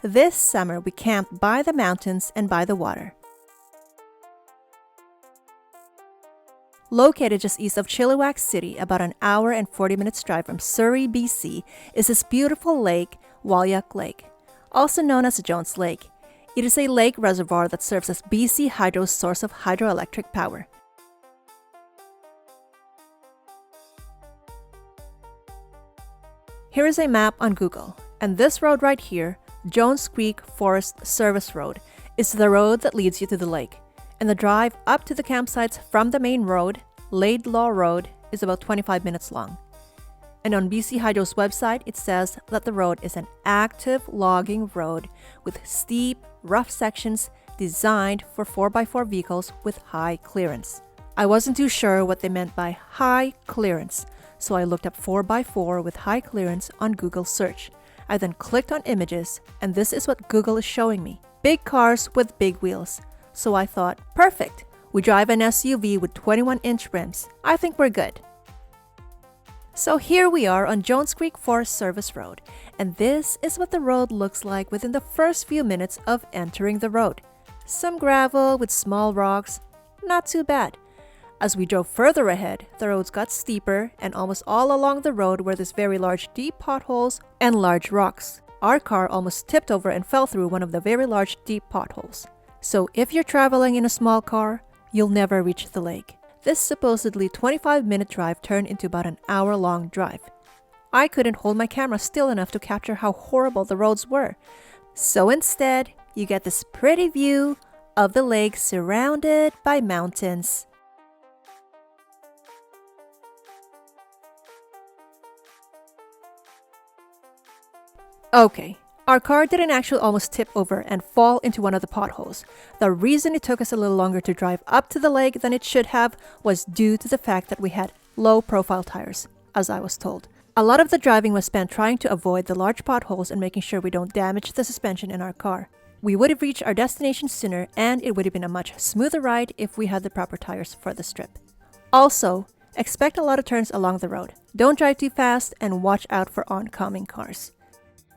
This summer, we camped by the mountains and by the water. Located just east of Chilliwack City, about an hour and 40 minutes drive from Surrey BC, is this beautiful lake, Wahleach Lake, also known as Jones Lake. It is a lake reservoir that serves as BC Hydro's source of hydroelectric power. Here is a map on Google, and this road right here, Jones Creek Forest Service Road, is the road that leads you to the lake. And the drive up to the campsites from the main road, Laidlaw Road, is about 25 minutes long. And on BC Hydro's website, it says that the road is an active logging road with steep, rough sections designed for 4x4 vehicles with high clearance. I wasn't too sure what they meant by high clearance, so I looked up 4x4 with high clearance on Google search. I then clicked on images, and this is what Google is showing me. Big cars with big wheels. So I thought, perfect. We drive an SUV with 21-inch rims. I think we're good. So here we are on Jones Creek Forest Service Road, and this is what the road looks like within the first few minutes of entering the road. Some gravel with small rocks, not too bad. As we drove further ahead, the roads got steeper, and almost all along the road were these very large deep potholes and large rocks. Our car almost tipped over and fell through one of the very large deep potholes. So if you're traveling in a small car, you'll never reach the lake. This supposedly 25-minute drive turned into about an hour-long drive. I couldn't hold my camera still enough to capture how horrible the roads were. So instead, you get this pretty view of the lake surrounded by mountains. Okay, our car didn't actually almost tip over and fall into one of the potholes. The reason it took us a little longer to drive up to the lake than it should have was due to the fact that we had low-profile tires, as I was told. A lot of the driving was spent trying to avoid the large potholes and making sure we don't damage the suspension in our car. We would have reached our destination sooner, and it would have been a much smoother ride if we had the proper tires for this trip. Also, expect a lot of turns along the road. Don't drive too fast and watch out for oncoming cars.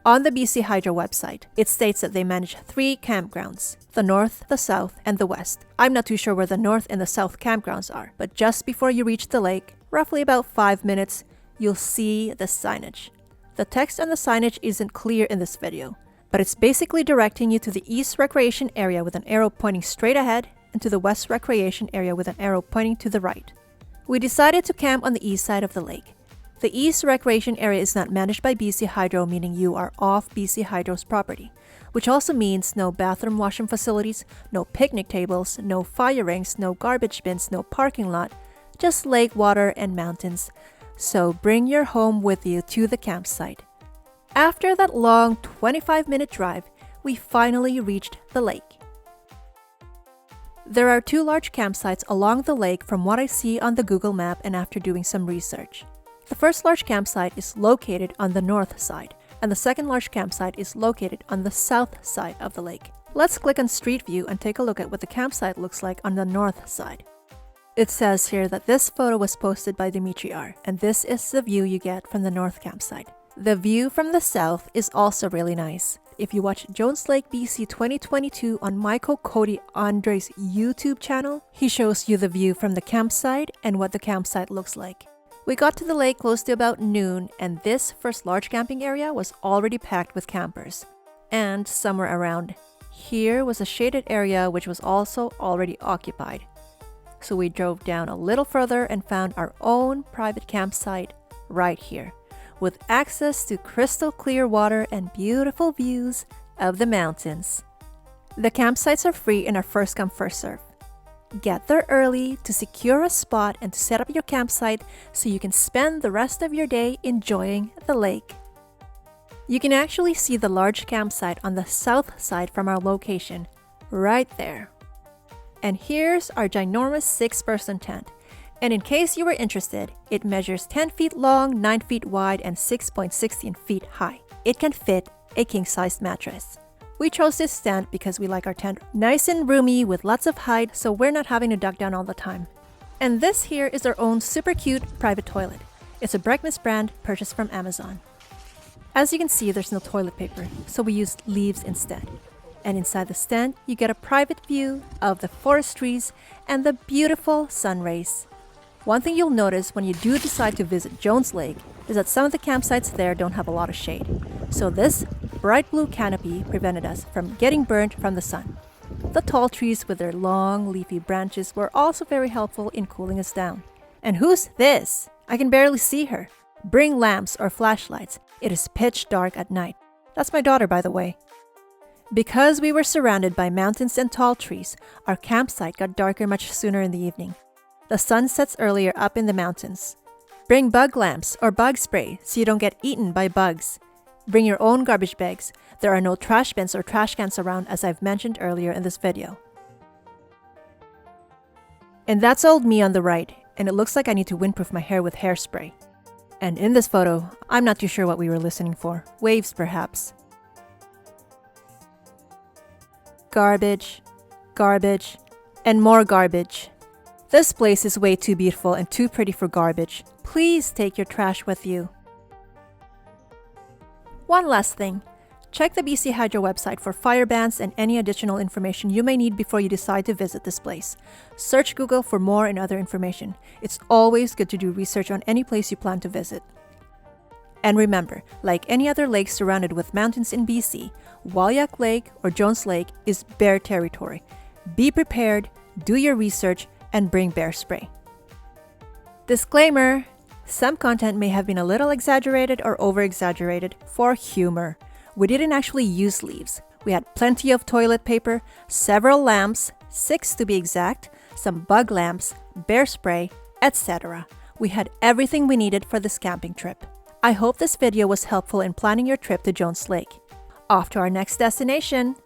On the BC Hydro website, it states that they manage 3 campgrounds, the north, the south, and the west. I'm not too sure where the north and the south campgrounds are, but just before you reach the lake, roughly about 5 minutes, you'll see the signage. The text on the signage isn't clear in this video, but it's basically directing you to the east recreation area with an arrow pointing straight ahead and to the west recreation area with an arrow pointing to the right. We decided to camp on the east side of the lake. The East Recreation Area is not managed by BC Hydro, meaning you are off BC Hydro's property, which also means no bathroom washroom facilities, no picnic tables, no fire rings, no garbage bins, no parking lot, just lake, water, and mountains. So bring your home with you to the campsite. After that long 25-minute drive, we finally reached the lake. There are 2 large campsites along the lake from what I see on the Google map and after doing some research. The first large campsite is located on the north side, and the second large campsite is located on the south side of the lake. Let's click on Street View and take a look at what the campsite looks like on the north side. It says here that this photo was posted by Dimitri R, and this is the view you get from the north campsite. The view from the south is also really nice. If you watch Jones Lake BC 2022 on Michael Cody Andre's YouTube channel, he shows you the view from the campsite and what the campsite looks like. We got to the lake close to about noon, and this first large camping area was already packed with campers. And somewhere around here was a shaded area which was also already occupied. So we drove down a little further and found our own private campsite right here, with access to crystal clear water and beautiful views of the mountains. The campsites are free and are first come first serve. Get there early to secure a spot and to set up your campsite so you can spend the rest of your day enjoying the lake. You can actually see the large campsite on the south side from our location, right there. And here's our ginormous 6-person tent. And in case you were interested, it measures 10 feet long, 9 feet wide, and 6.16 feet high. It can fit a king-sized mattress. We chose this tent because we like our tent nice and roomy with lots of height, so we're not having to duck down all the time. And this here is our own super cute private toilet. It's a breakfast brand purchased from Amazon. As you can see, there's no toilet paper, so we used leaves instead. And inside the stand, you get a private view of the forest trees and the beautiful sun rays. One thing you'll notice when you do decide to visit Jones Lake is that some of the campsites there don't have a lot of shade. So this bright blue canopy prevented us from getting burnt from the sun. The tall trees with their long leafy branches were also very helpful in cooling us down. And who's this? I can barely see her. Bring lamps or flashlights. It is pitch dark at night. That's my daughter, by the way. Because we were surrounded by mountains and tall trees, our campsite got darker much sooner in the evening. The sun sets earlier up in the mountains. Bring bug lamps or bug spray so you don't get eaten by bugs. Bring your own garbage bags. There are no trash bins or trash cans around, as I've mentioned earlier in this video. And that's old me on the right, and it looks like I need to windproof my hair with hairspray. And in this photo, I'm not too sure what we were listening for. Waves, perhaps. Garbage, garbage, and more garbage. This place is way too beautiful and too pretty for garbage. Please take your trash with you. One last thing. Check the BC Hydro website for fire bans and any additional information you may need before you decide to visit this place. Search Google for more and other information. It's always good to do research on any place you plan to visit. And remember, like any other lake surrounded with mountains in BC, Wahleach Lake or Jones Lake is bear territory. Be prepared, do your research, and bring bear spray. Disclaimer: some content may have been a little exaggerated or over-exaggerated for humor. We didn't actually use leaves. We had plenty of toilet paper, several lamps, 6 to be exact, some bug lamps, bear spray, etc. We had everything we needed for this camping trip. I hope this video was helpful in planning your trip to Jones Lake. Off to our next destination!